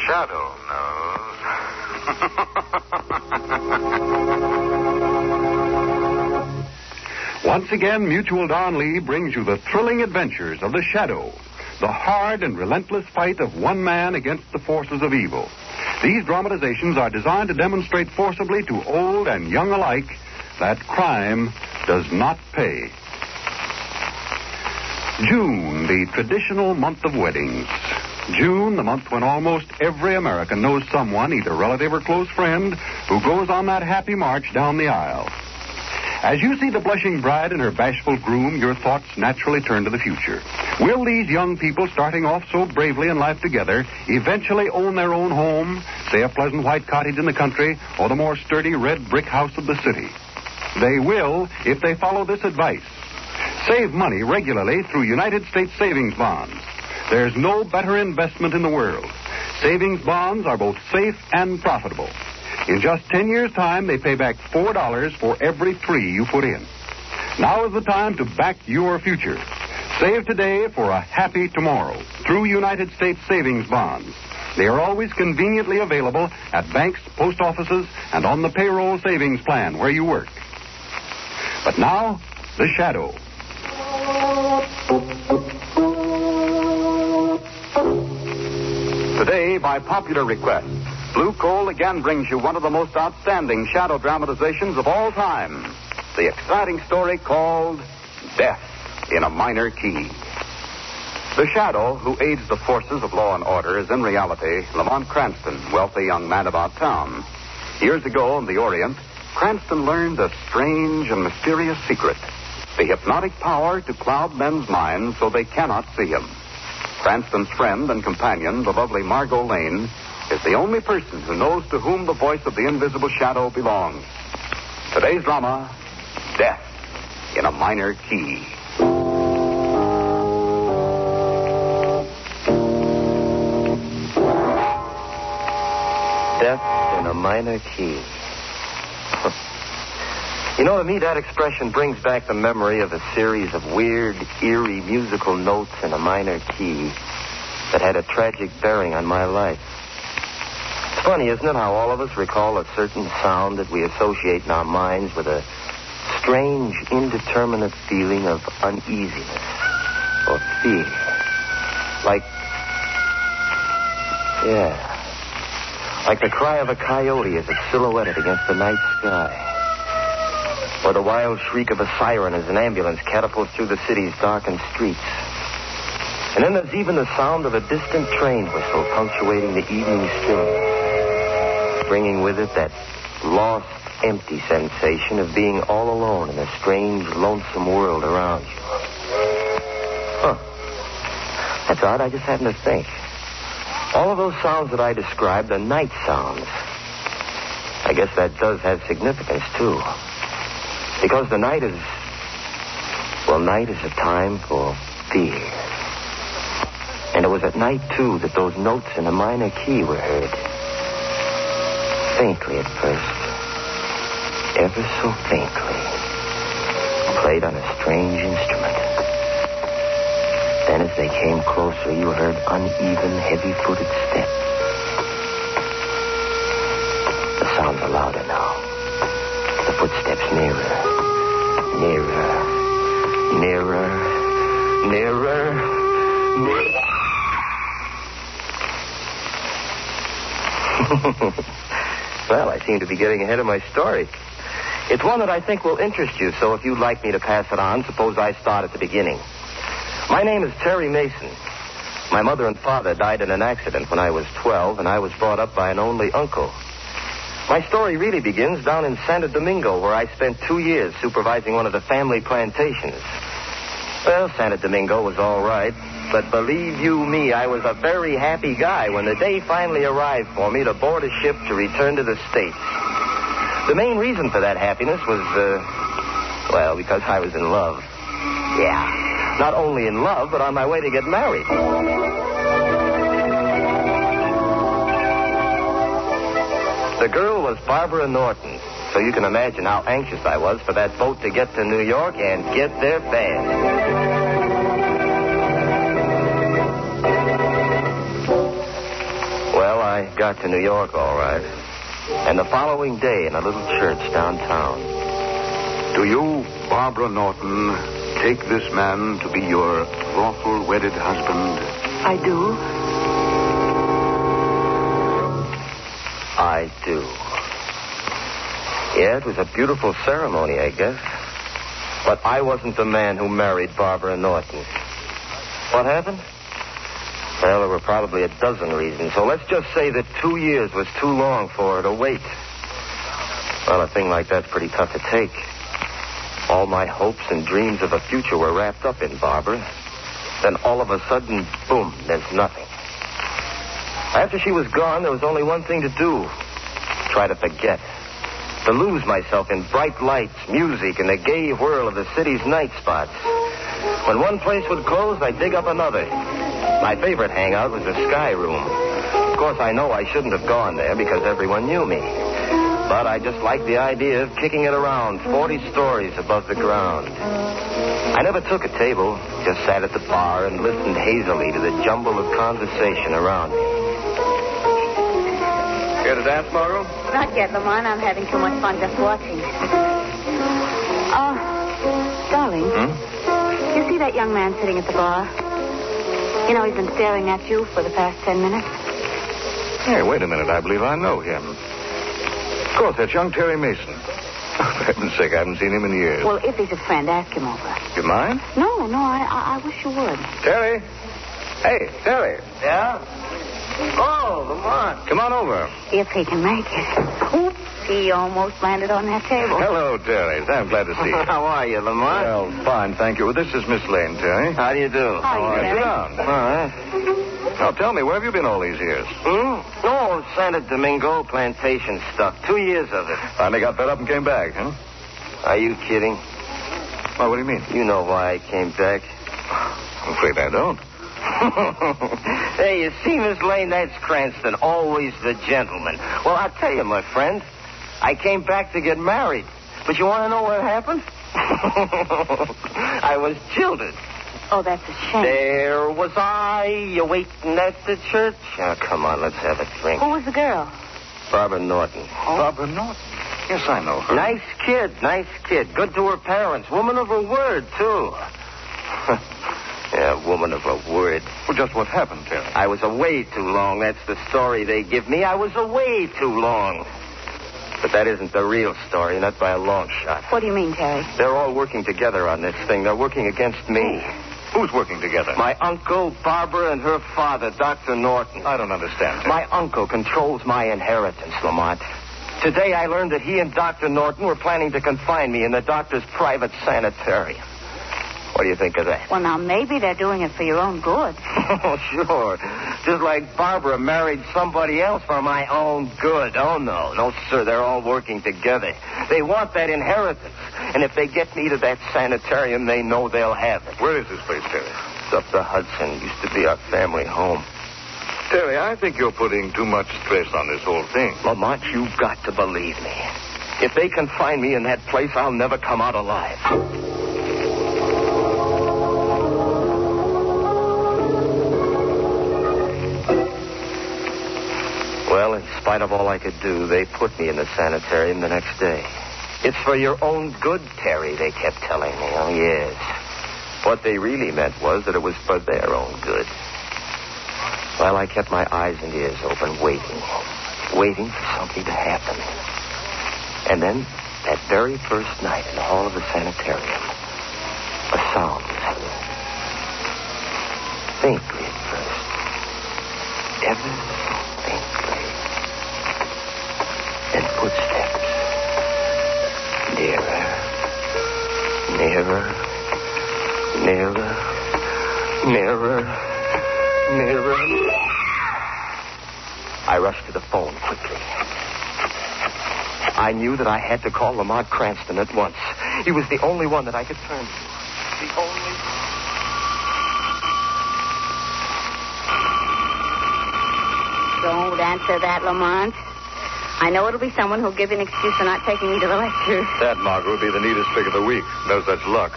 Shadow knows. Once again, Mutual Don Lee brings you the thrilling adventures of the Shadow, the hard and relentless fight of one man against the forces of evil. These dramatizations are designed to demonstrate forcibly to old and young alike that crime does not pay. June, the traditional month of weddings. June, the month when almost every American knows someone, either relative or close friend, who goes on that happy march down the aisle. As you see the blushing bride and her bashful groom, your thoughts naturally turn to the future. Will these young people, starting off so bravely in life together, eventually own their own home, say a pleasant white cottage in the country, or the more sturdy red brick house of the city? They will if they follow this advice. Save money regularly through United States savings bonds. There's no better investment in the world. Savings bonds are both safe and profitable. In just 10 years' time, they pay back $4 for every $3 you put in. Now is the time to back your future. Save today for a happy tomorrow through United States savings bonds. They are always conveniently available at banks, post offices, and on the payroll savings plan where you work. But now, the Shadow. Today, by popular request, Blue Coal again brings you one of the most outstanding shadow dramatizations of all time. The exciting story called Death in a Minor Key. The Shadow, who aids the forces of law and order, is in reality Lamont Cranston, wealthy young man about town. Years ago in the Orient, Cranston learned a strange and mysterious secret. The hypnotic power to cloud men's minds so they cannot see him. Cranston's friend and companion, the lovely Margot Lane, is the only person who knows to whom the voice of the invisible shadow belongs. Today's drama, Death in a Minor Key. Death in a Minor Key. You know, to me, that expression brings back the memory of a series of weird, eerie musical notes in a minor key that had a tragic bearing on my life. It's funny, isn't it, how all of us recall a certain sound that we associate in our minds with a strange, indeterminate feeling of uneasiness or fear. Like the cry of a coyote as it's silhouetted against the night sky. Or the wild shriek of a siren as an ambulance catapults through the city's darkened streets. And then there's even the sound of a distant train whistle punctuating the evening stillness, bringing with it that lost, empty sensation of being all alone in a strange, lonesome world around you. That's odd. I just happened to think. All of those sounds that I described are night sounds. I guess that does have significance, too. Because the night is a time for fear. And it was at night, too, that those notes in a minor key were heard. Faintly at first. Ever so faintly. Played on a strange instrument. Then as they came closer, you heard uneven, heavy-footed steps. The sounds are louder now. The footsteps nearer. Nearer. Nearer. Nearer. Nearer. Well, I seem to be getting ahead of my story. It's one that I think will interest you, so if you'd like me to pass it on, suppose I start at the beginning. My name is Terry Mason. My mother and father died in an accident when I was 12, and I was brought up by an only uncle. My story really begins down in Santo Domingo, where I spent 2 years supervising one of the family plantations. Well, Santo Domingo was all right, but believe you me, I was a very happy guy when the day finally arrived for me to board a ship to return to the States. The main reason for that happiness was, because I was in love. Yeah, not only in love, but on my way to get married. The girl was Barbara Norton, so you can imagine how anxious I was for that boat to get to New York and get there fast. Well, I got to New York all right. And the following day in a little church downtown. Do you, Barbara Norton, take this man to be your lawful wedded husband? I do. I do. Yeah, it was a beautiful ceremony, I guess. But I wasn't the man who married Barbara Norton. What happened? Well, there were probably a dozen reasons. So let's just say that 2 years was too long for her to wait. Well, a thing like that's pretty tough to take. All my hopes and dreams of a future were wrapped up in Barbara. Then all of a sudden, boom, there's nothing. After she was gone, there was only one thing to do. Try to forget. To lose myself in bright lights, music, and the gay whirl of the city's night spots. When one place would close, I'd dig up another. My favorite hangout was the Sky Room. Of course, I know I shouldn't have gone there because everyone knew me. But I just liked the idea of kicking it around 40 stories above the ground. I never took a table, just sat at the bar and listened hazily to the jumble of conversation around me. Care to dance, Margot? Not yet, Lamont. I'm having too much fun just watching. Darling. You see that young man sitting at the bar? You know, he's been staring at you for the past 10 minutes. Hey, wait a minute. I believe I know him. Of course, that's young Terry Mason. For heaven's sake, I haven't seen him in years. Well, if he's a friend, ask him over. You mind? No, I wish you would. Terry? Hey, Terry. Yeah? Oh, Lamont. Come on over. If he can make it. Oops, he almost landed on that table. Hello, Terry. I'm glad to see you. How are you, Lamont? Well, fine, thank you. Well, this is Miss Lane, Terry. How do you do? How are you, Sit Terry? down. All right. Now, tell me, where have you been all these years? No, Santa Domingo plantation stuff. 2 years of it. Finally got fed up and came back, huh? Are you kidding? Well, what do you mean? You know why I came back. I'm afraid I don't. Hey, you see, Miss Lane, that's Cranston, always the gentleman. Well, I'll tell you, my friend, I came back to get married. But you want to know what happened? I was jilted. Oh, that's a shame. There was I, you waiting at the church. Oh, come on, let's have a drink. Who was the girl? Barbara Norton. Barbara Norton? Yes, I know her. Nice kid. Good to her parents. Woman of her word, too. Yeah, woman of her word. Well, just what happened, Terry? I was away too long. That's the story they give me. I was away too long. But that isn't the real story, not by a long shot. What do you mean, Terry? They're all working together on this thing. They're working against me. Who's working together? My uncle, Barbara, and her father, Dr. Norton. I don't understand. My uncle controls my inheritance, Lamont. Today I learned that he and Dr. Norton were planning to confine me in the doctor's private sanitarium. What do you think of that? Well, now, maybe they're doing it for your own good. Oh, sure. Just like Barbara married somebody else for my own good. Oh, no. No, sir. They're all working together. They want that inheritance. And if they get me to that sanitarium, they know they'll have it. Where is this place, Terry? It's up the Hudson. Used to be our family home. Terry, I think you're putting too much stress on this whole thing. Lamont, you've got to believe me. If they confine me in that place, I'll never come out alive. Well, in spite of all I could do, they put me in the sanitarium the next day. It's for your own good, Terry, they kept telling me. Oh, yes. What they really meant was that it was for their own good. Well, I kept my eyes and ears open, waiting for something to happen. And then, that very first night in the hall of the sanitarium, a sound was heard. Faintly at first. Ever faintly. Then footsteps. Nearer. I rushed to the phone quickly. I knew that I had to call Lamont Cranston at once. He was the only one that I could turn to. The only... Don't answer that, Lamont. I know it'll be someone who'll give you an excuse for not taking me to the lecture. That, Margaret, would be the neatest trick of the week. No such luck.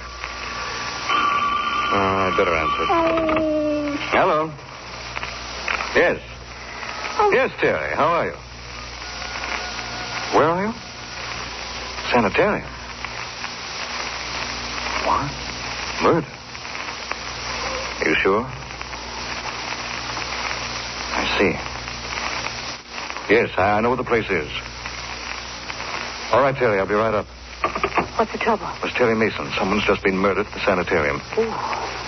I'd better answer. Oh. Hello. Yes. Yes, Terry. How are you? Where are you? Sanitarium. What? Murder? Are you sure? I see. Yes, I know what the place is. All right, Terry, I'll be right up. What's the trouble? It was Terry Mason. Someone's just been murdered at the sanitarium. Ooh.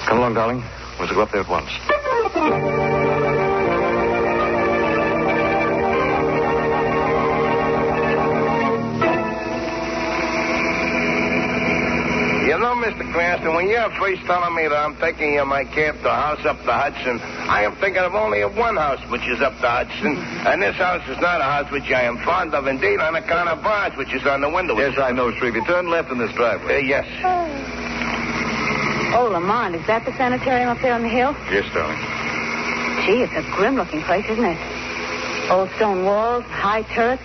Come along, darling. We'll go up there at once. You know, Mr. Cranston, when you're first telling me that I'm taking my cab to a house up the Hudson, I am thinking of only one house which is up the Hudson, and this house is not a house which I am fond of, indeed, on account of bars which is on the window. Yes, I know, Shrevey. Turn left in this driveway. Yes. Oh, Lamont, is that the sanitarium up there on the hill? Yes, darling. Gee, it's a grim-looking place, isn't it? Old stone walls, high turrets.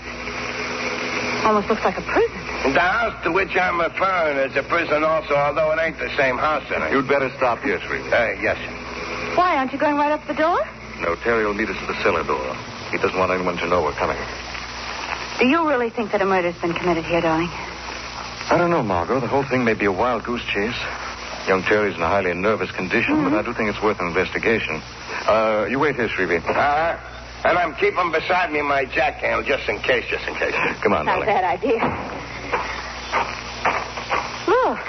Almost looks like a prison. The house to which I'm referring is a prison also, although it ain't the same house in it. You'd better stop here, Shrevey. Yes. Why, aren't you going right up the door? No, Terry will meet us at the cellar door. He doesn't want anyone to know we're coming. Do you really think that a murder's been committed here, darling? I don't know, Margot. The whole thing may be a wild goose chase. Young Terry's in a highly nervous condition, but I do think it's worth an investigation. You wait here, Shrevey. And I'm keeping beside me my jackhammer just in case. Come on, Not a darling. bad idea. Look.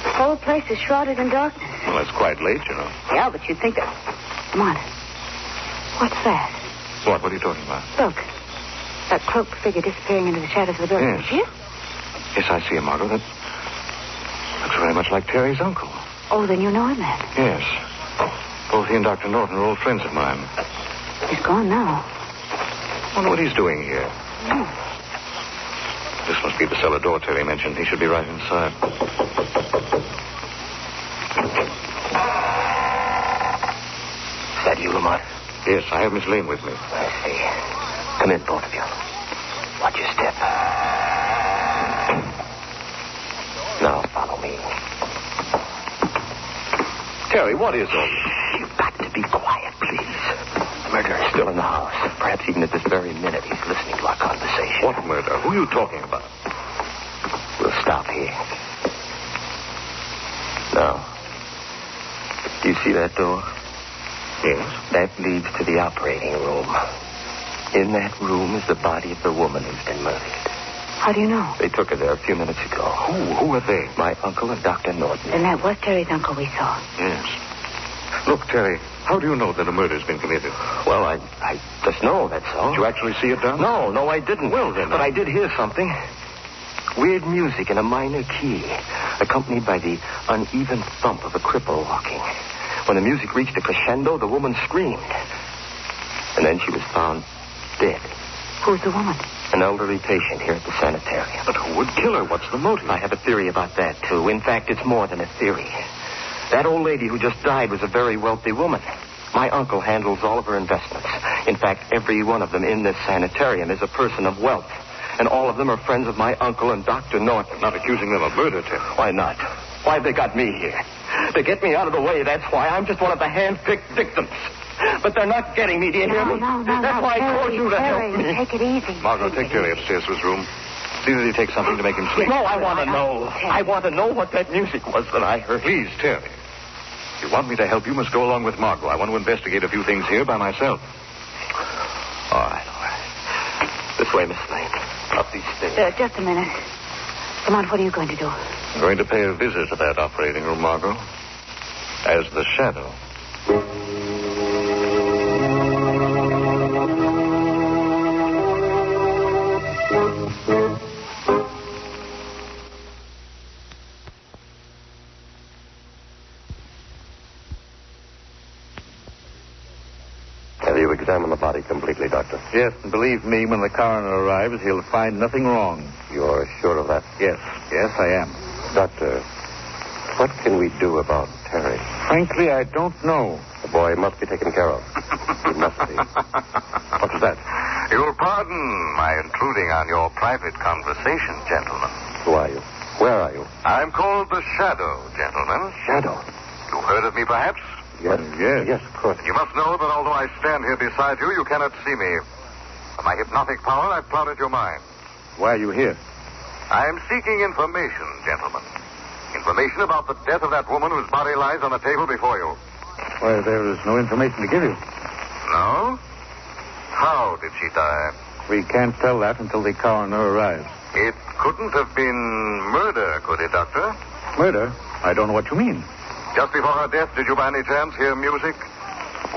The whole place is shrouded in darkness. Well, it's quite late, you know. Yeah, but you'd think that... Lamont, what's that? What are you talking about? Look. That cloaked figure disappearing into the shadows of the building. Yes. See it? Yes, I see him, Margot. That looks very much like Terry's uncle. Oh, then you know him, then. Yes. Both he and Dr. Norton are old friends of mine. He's gone now. I wonder what he's doing here. This must be the cellar door Terry mentioned. He should be right inside. Is that you, Lamont? Yes, I have Miss Lane with me. I see. Come in, both of you. Watch your step. Now, follow me. Terry, what is all this? You've got to be quiet, please. The murderer is still in the house. Perhaps even at this very minute he's listening to our conversation. What murder? Who are you talking about? We'll stop here. Now, do you see that door? Yes. That leads to the operating room. In that room is the body of the woman who's been murdered. How do you know? They took her there a few minutes ago. Who are they? My uncle and Dr. Norton. Then that was Terry's uncle we saw. Yes. Look, Terry, how do you know that a murder's been committed? Well, I just know, that's all. Did you actually see it done? No, I didn't. Well, then. But I did hear something. Weird music in a minor key, accompanied by the uneven thump of a cripple walking. When the music reached a crescendo, the woman screamed. And then she was found dead. Who's the woman? An elderly patient here at the sanitarium. But who would kill her? What's the motive? I have a theory about that, too. In fact, it's more than a theory. That old lady who just died was a very wealthy woman. My uncle handles all of her investments. In fact, every one of them in this sanitarium is a person of wealth. And all of them are friends of my uncle and Dr. Norton. Not accusing them of murder, Terry. Why not? Why've they got me here? To get me out of the way, that's why. I'm just one of the hand-picked victims. But they're not getting me, do you hear me? No. That's why I called you to help me. Take it easy. Margot, take Terry upstairs to his room. See that he takes something to make him sleep. No, I want to know. I want to know what that music was that I heard. Please, Terry. If you want me to help, you must go along with Margot. I want to investigate a few things here by myself. All right. This way, Miss Lane. Up these stairs. Just a minute. Come on, what are you going to do? I'm going to pay a visit to that operating room, Margot. As the shadow. Have you examined the body completely, Doctor? Yes, and believe me, when the coroner arrives, he'll find nothing wrong. You're sure of that? Yes, I am. Doctor, what can we do about Terry? Frankly, I don't know. The boy must be taken care of. He must be. What was that? You'll pardon my intruding on your private conversation, gentlemen. Who are you? Where are you? I'm called the Shadow, gentlemen. Shadow. You've heard of me, perhaps? Yes, of course. You must know that although I stand here beside you, you cannot see me. By my hypnotic power, I've clouded your mind. Why are you here? I am seeking information, gentlemen. Information about the death of that woman whose body lies on the table before you. Why, there is no information to give you. No? How did she die? We can't tell that until the coroner arrives. It couldn't have been murder, could it, Doctor? Murder? I don't know what you mean. Just before her death, did you by any chance hear music?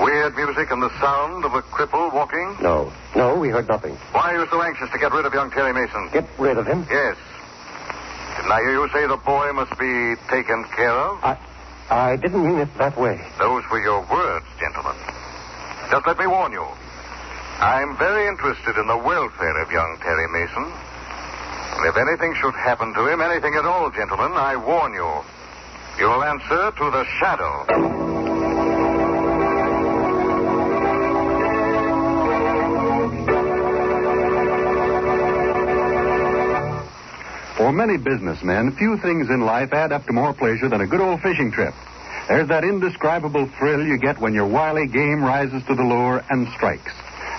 Weird music and the sound of a cripple walking? No, we heard nothing. Why are you so anxious to get rid of young Terry Mason? Get rid of him? Yes. Didn't I hear you say the boy must be taken care of? I didn't mean it that way. Those were your words, gentlemen. Just let me warn you. I'm very interested in the welfare of young Terry Mason. And if anything should happen to him, anything at all, gentlemen, I warn you, you'll answer to the Shadow. For many businessmen, few things in life add up to more pleasure than a good old fishing trip. There's that indescribable thrill you get when your wily game rises to the lure and strikes.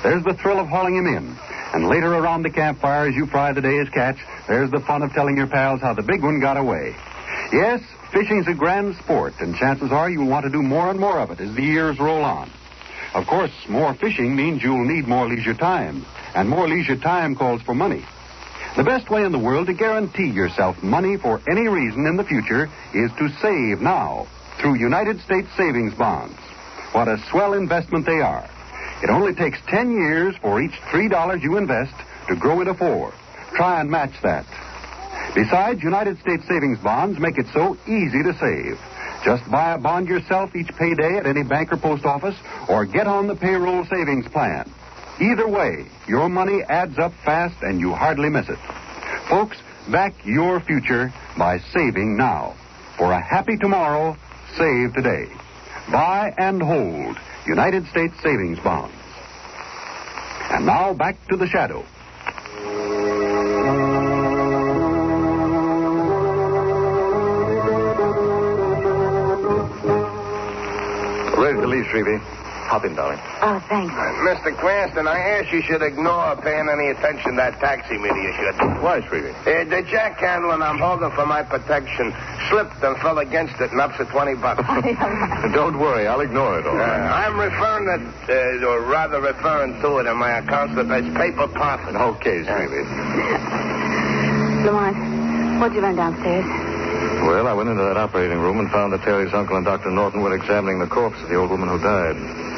There's the thrill of hauling him in. And later around the campfire, as you fry the day's catch, there's the fun of telling your pals how the big one got away. Yes, fishing's a grand sport, and chances are you'll want to do more and more of it as the years roll on. Of course, more fishing means you'll need more leisure time, and more leisure time calls for money. The best way in the world to guarantee yourself money for any reason in the future is to save now through United States savings bonds. What a swell investment they are. It only takes 10 years for each $3 you invest to grow into 4. Try and match that. Besides, United States savings bonds make it so easy to save. Just buy a bond yourself each payday at any bank or post office, or get on the payroll savings plan. Either way, your money adds up fast and you hardly miss it. Folks, back your future by saving now. For a happy tomorrow, save today. Buy and hold United States savings bonds. And now back to the Shadow. Ready to leave, Shrevey. Hop in, darling. Oh, thanks. Mr. Cranston, I ask you should ignore paying any attention to that taxi meter you should. Why, Shrevey? The jack handle I'm holding for my protection slipped and fell against it and upset $20. Don't worry, I'll ignore it, all right. I'm referring to it in my accounts as paper profit. Okay, Shrevey. Lamont, what'd you learn downstairs? Well, I went into that operating room and found that Terry's uncle and Dr. Norton were examining the corpse of the old woman who died.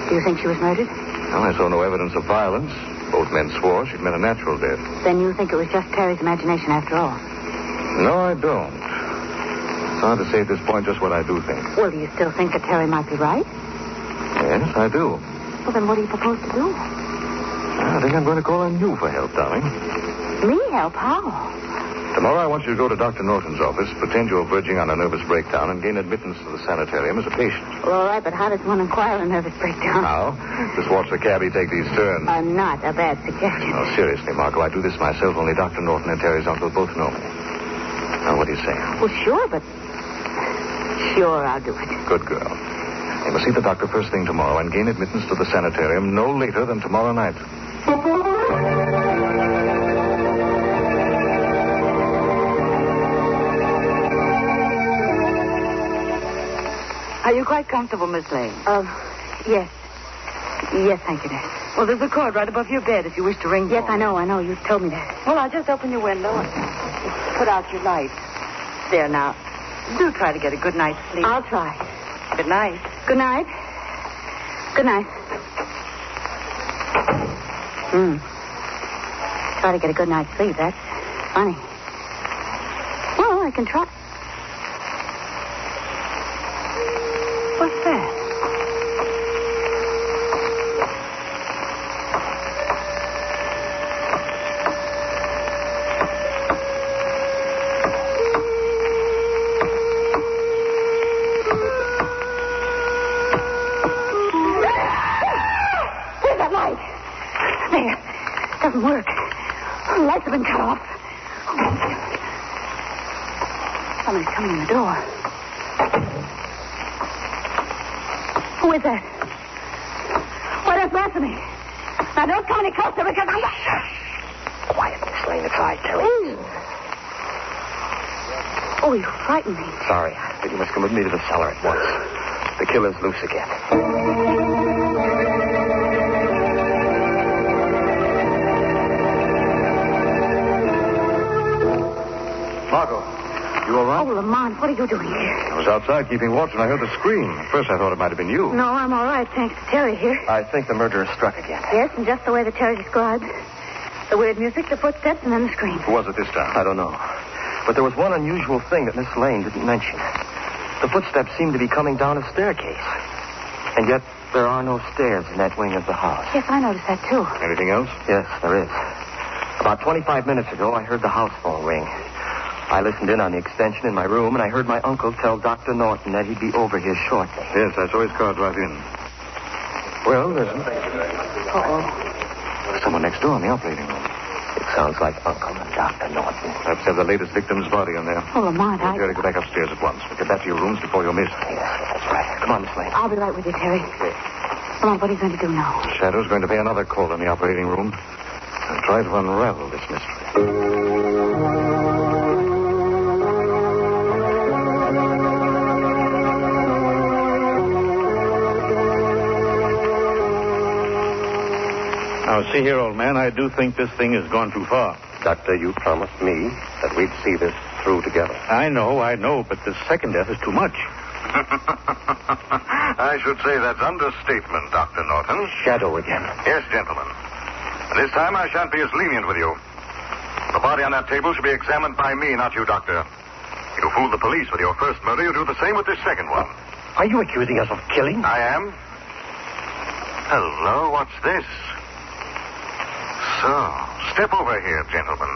Do you think she was murdered? Well, I saw no evidence of violence. Both men swore she'd met a natural death. Then you think it was just Terry's imagination after all? No, I don't. It's hard to say at this point just what I do think. Well, do you still think that Terry might be right? Yes, I do. Well, then what do you propose to do? I think I'm going to call on you for help, darling. Me help? How? Tomorrow I want you to go to Dr. Norton's office, pretend you're verging on a nervous breakdown, and gain admittance to the sanitarium as a patient. Well, all right, but how does one acquire a nervous breakdown? How? Just watch the cabbie take these turns. Not a bad suggestion. No, seriously, Marco, I do this myself. Only Dr. Norton and Terry's uncle both know me. Now, what do you say? Well, sure, but... Sure, I'll do it. Good girl. You must see the doctor first thing tomorrow and gain admittance to the sanitarium no later than tomorrow night. Are you quite comfortable, Miss Lane? Yes. Yes, thank you, nurse. Well, there's a cord right above your bed if you wish to ring Yes, for I it. know. You told me that. Well, I'll just open your window and put out your light. There now. Do try to get a good night's sleep. I'll try. Good night. Good night. Good night. Try to get a good night's sleep. That's funny. Well, I can try. What's that? There's that light. There. Doesn't work. The lights have been cut off. Somebody's coming in the door. Who is that? Why, that's Anthony. Now, don't come any closer because I'm... Quiet, Miss Lane. It's I, Terry. Oh, you frightened me. Sorry, but you must come with me to the cellar at once. The killer's loose again. Margot, you all right? Oh, Lamont, what are you doing here? I was outside keeping watch and I heard the scream. At first I thought it might have been you. No, I'm all right, thanks to Terry here. I think the murderer struck again. Yes, and just the way that Terry described. The weird music, the footsteps, and then the scream. Who was it this time? I don't know. But there was one unusual thing that Miss Lane didn't mention. The footsteps seemed to be coming down a staircase. And yet there are no stairs in that wing of the house. Yes, I noticed that, too. Anything else? Yes, there is. About 25 minutes ago, I heard the house phone ring. I listened in on the extension in my room, and I heard my uncle tell Dr. Norton that he'd be over here shortly. Yes, I saw his car drive in. Well, listen. Uh-oh. There's someone next door in the operating room. It sounds like Uncle and Dr. Norton. Perhaps they have the latest victim's body in there. Oh, Lamont, Jerry, go back upstairs at once. Get back to your rooms before you're missed. Yes, that's right. Come on, Miss Lane. I'll be right with you, Terry. Lamont, what are you going to do now? Shadow's going to pay another call in the operating room and try to unravel this mystery. Now, see here, old man, I do think this thing has gone too far. Doctor, you promised me that we'd see this through together. I know, but the second death is too much. I should say that's understatement, Dr. Norton. Shadow again. Yes, gentlemen. And this time I shan't be as lenient with you. The body on that table should be examined by me, not you, Doctor. You fooled the police with your first murder. You do the same with this second one. Are you accusing us of killing? I am. Hello, what's this? So, step over here, gentlemen.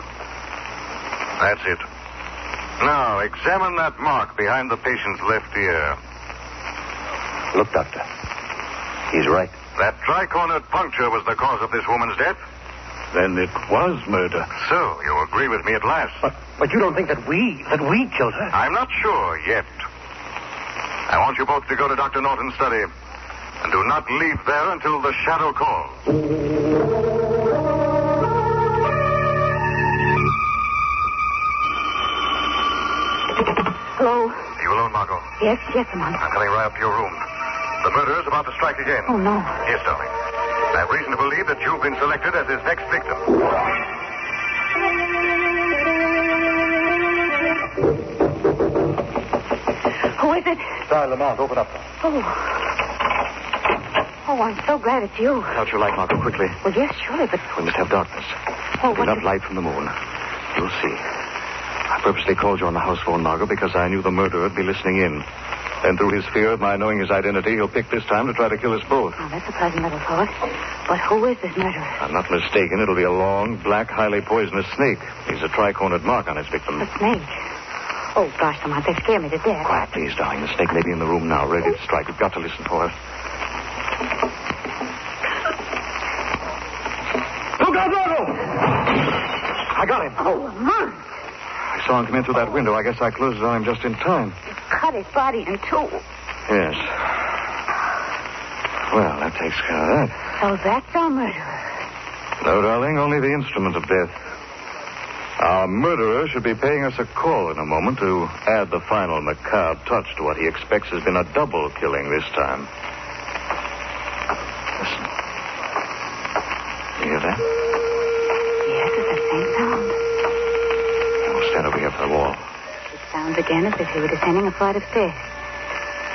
That's it. Now, examine that mark behind the patient's left ear. Look, Doctor. He's right. That tri-cornered puncture was the cause of this woman's death. Then it was murder. So, you agree with me at last. But you don't think that we killed her? I'm not sure yet. I want you both to go to Dr. Norton's study. And do not leave there until the shadow calls. Hello? Are you alone, Margot? Yes, Lamont. I'm coming right up to your room. The murderer's about to strike again. Oh, no. Yes, darling. I have reason to believe that you've been selected as his next victim. Who is it? Sorry, Lamont, open up. Oh, I'm so glad it's you. Out your light, Margot, quickly. Well, yes, surely, but... We must have darkness. Oh, what... Enough light from the moon. You'll see. I purposely called you on the house phone, Margot, because I knew the murderer would be listening in. Then through his fear of my knowing his identity, he'll pick this time to try to kill us both. Oh, that's a pleasant little thought. But who is this murderer? I'm not mistaken. It'll be a long, black, highly poisonous snake. He's a tri-cornered mark on his victim. A snake? Oh, gosh, Lamont, they scare me to death. Quiet, please, darling. The snake may be in the room now, ready to strike. We've got to listen for her. Look out, Margot! I got him. Oh, Lamont. I saw him come in through that window. I guess I closed it on him just in time. You cut his body in two. Yes. Well, that takes care of that. So that's our murderer. No, darling, only the instrument of death. Our murderer should be paying us a call in a moment to add the final macabre touch to what he expects has been a double killing this time. Listen. You hear that? Yes, it's the same sound. We'll stand over here for the wall. It sounds again as if he were descending a flight of stairs.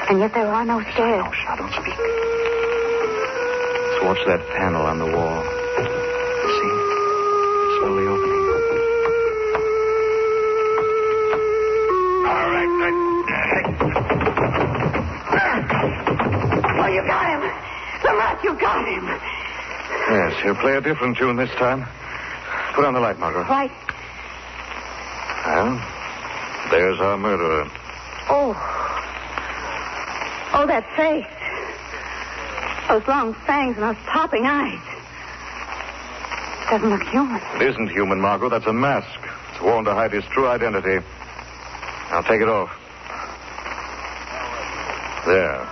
And yet there are no stairs. No, shut, don't speak. Let's watch that panel on the wall. See? It's slowly opening. All right, Oh, you got him. Lamont, you got him. Yes, he'll play a different tune this time. Put on the light, Margot. Right. Well, there's our murderer. Oh, that face. Those long fangs and those popping eyes. It doesn't look human. It isn't human, Margot. That's a mask. It's worn to hide his true identity. Now take it off. There.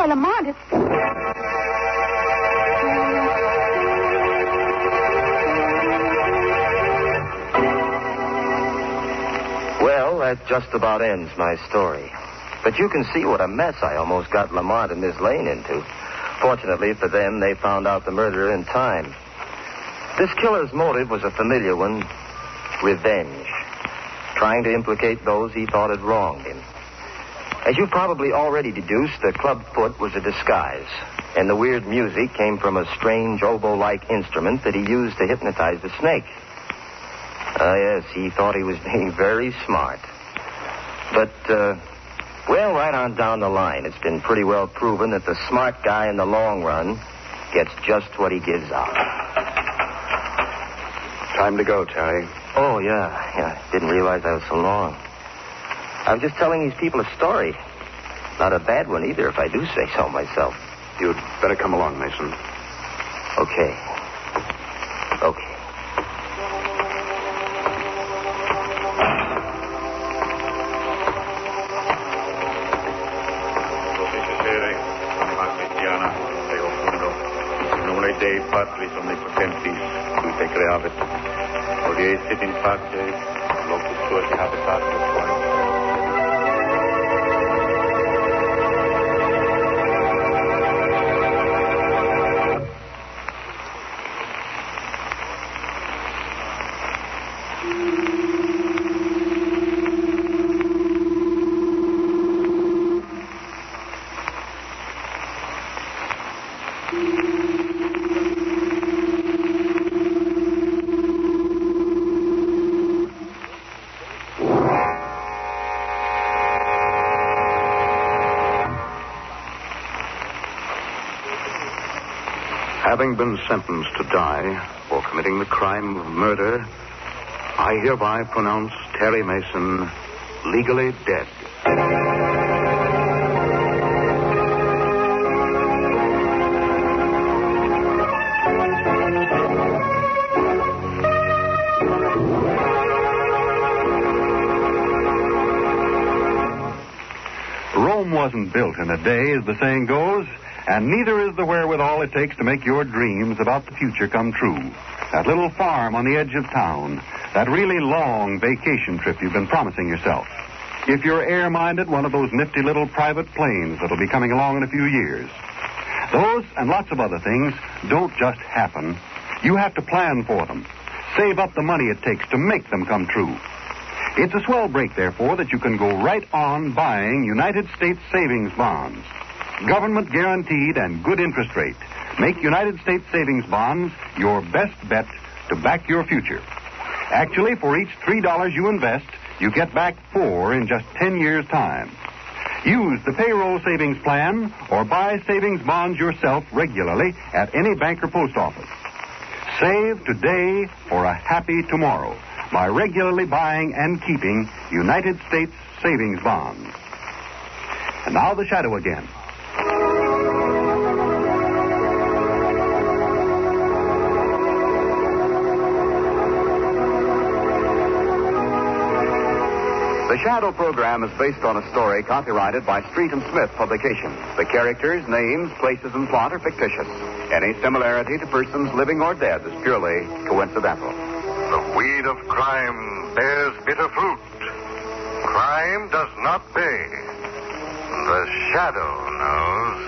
Why, Lamont, it's... Well, that just about ends my story. But you can see what a mess I almost got Lamont and Miss Lane into. Fortunately for them, they found out the murderer in time. This killer's motive was a familiar one, revenge. Trying to implicate those he thought had wronged him. As you probably already deduced, the club foot was a disguise, and the weird music came from a strange oboe-like instrument that he used to hypnotize the snake. Yes, he thought he was being very smart. But, well, right on down the line, it's been pretty well proven that the smart guy in the long run gets just what he gives out. Time to go, Terry. Oh, yeah. Didn't realize I was so long. I was just telling these people a story. Not a bad one either, if I do say so myself. You'd better come along, Mason. Okay. Dei patris omnipotentis, qui te creavit, hodie sit in pace, locus tuus habitatus tuum. Having been sentenced to die for committing the crime of murder, I hereby pronounce Terry Mason legally dead. Rome wasn't built in a day, as the saying goes. And neither is the wherewithal it takes to make your dreams about the future come true. That little farm on the edge of town. That really long vacation trip you've been promising yourself. If you're air-minded, one of those nifty little private planes that'll be coming along in a few years. Those and lots of other things don't just happen. You have to plan for them. Save up the money it takes to make them come true. It's a swell break, therefore, that you can go right on buying United States savings bonds. Government guaranteed and good interest rate. Make United States savings bonds your best bet to back your future. Actually, for each $3 you invest, you get back $4 in just 10 years' time. Use the payroll savings plan or buy savings bonds yourself regularly at any bank or post office. Save today for a happy tomorrow by regularly buying and keeping United States savings bonds. And now the shadow again. The Shadow program is based on a story copyrighted by Street and Smith Publications. The characters, names, places, and plot are fictitious. Any similarity to persons living or dead is purely coincidental. The weed of crime bears bitter fruit. Crime does not pay. The Shadow knows.